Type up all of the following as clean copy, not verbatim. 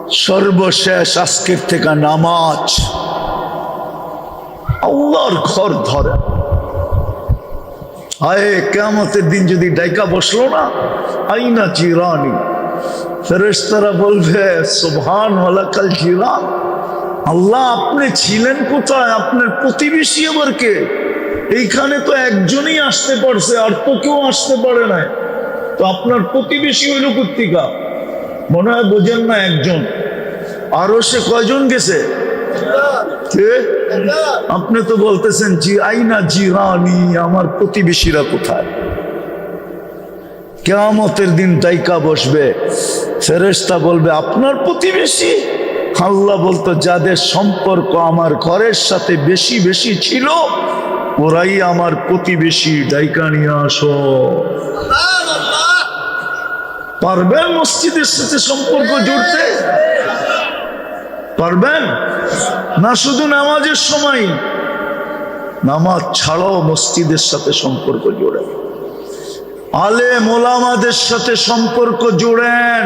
সর্বশেষ আজকের থেকে নামাজ, আল্লাহর ঘর ধরে। আয়ে কিয়ামতের দিন যদি ডাইকা বসলো না, আইনা জিরানি, ফেরেশতারা বলবে সুবহান ওয়ালাকাল জিরান, আল্লাহ আপনি ছিলেন কোথায়? আপনার প্রতিবেশী আবার কে? এইখানে তো একজনই আসতে পারছে, আর তো কেউ আসতে পারে না, তো আপনার প্রতিবেশী হইল কোত্থেকা? মনে হয় বোঝেন না একজন, আরো সে কয়জন গেছে? আপনি তো বলতেছেন জি আইনা জিরানি, আমার প্রতিবেশীরা কোথায়? কিয়ামতের দিন দাইকা বসবে, ফেরেশতা বলবে আপনার প্রতিবেশী? আল্লাহ বলতো যাদের সম্পর্ক আমার ঘরের সাথে বেশি বেশি ছিল ওরাই আমার প্রতিবেশী, দাইকা নিয়ে আসো। পারবেন মসজিদের সাথে সম্পর্ক জুড়তে? পারবেন না? শুধু নামাজের সময়, নামাজ ছাড়াও মসজিদের সাথে সম্পর্ক জোড়েন, আলেম ওলামাদের সাথে সম্পর্ক জোড়েন।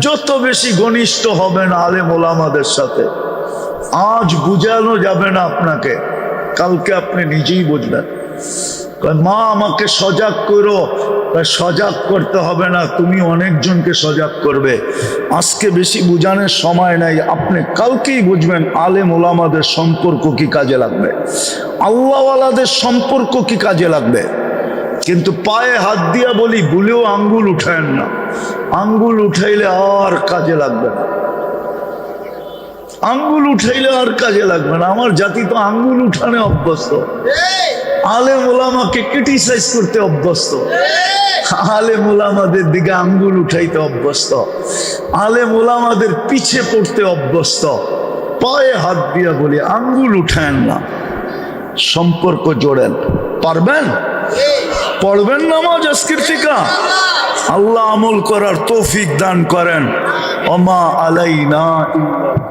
যত বেশি ঘনিষ্ঠ হবেন আলেম ওলামাদের সাথে, আজ বুঝানো যাবে না আপনাকে, কালকে আপনি নিজেই বুঝবেন। মা আমাকে সজাগ করো, সজাগ করতে হবে না, তুমি অনেকজনকে সজাগ করবে। আজকে বেশি বুঝানোর সময় নাই, আপনি কালকেই বুঝবেন আলেম ওলামাদের সম্পর্ক কি কাজে লাগবে, আল্লাহওয়ালাদের সম্পর্ক কি কাজে লাগবে। কিন্তু পায়ে হাত দিয়া বলি, ভুলেও আঙ্গুল উঠায়েন না, আঙ্গুল উঠাইলে আর কাজে লাগবে না, আঙ্গুল উঠাইলে আর কাজে লাগবে না। আমার জাতি তো আঙ্গুল উঠানে অভ্যস্ত, আলেম ওলামাকে ক্রিটিসাইজ করতে অভ্যস্ত, আলেম ওলামাদের দিকে আঙ্গুল উঠাইতে অভ্যস্ত, আলেম ওলামাদের পিছে পড়তে অভ্যস্ত। পায়ে হাত দিয়া বলি আঙ্গুল উঠায়েন না, সম্পর্ক জোড়েন। পারবেন? পড়বেন নামাজ আজকের থেকে? আল্লাহ আমল করার তৌফিক দান করেন। ওমা আলাইনা ইল্লা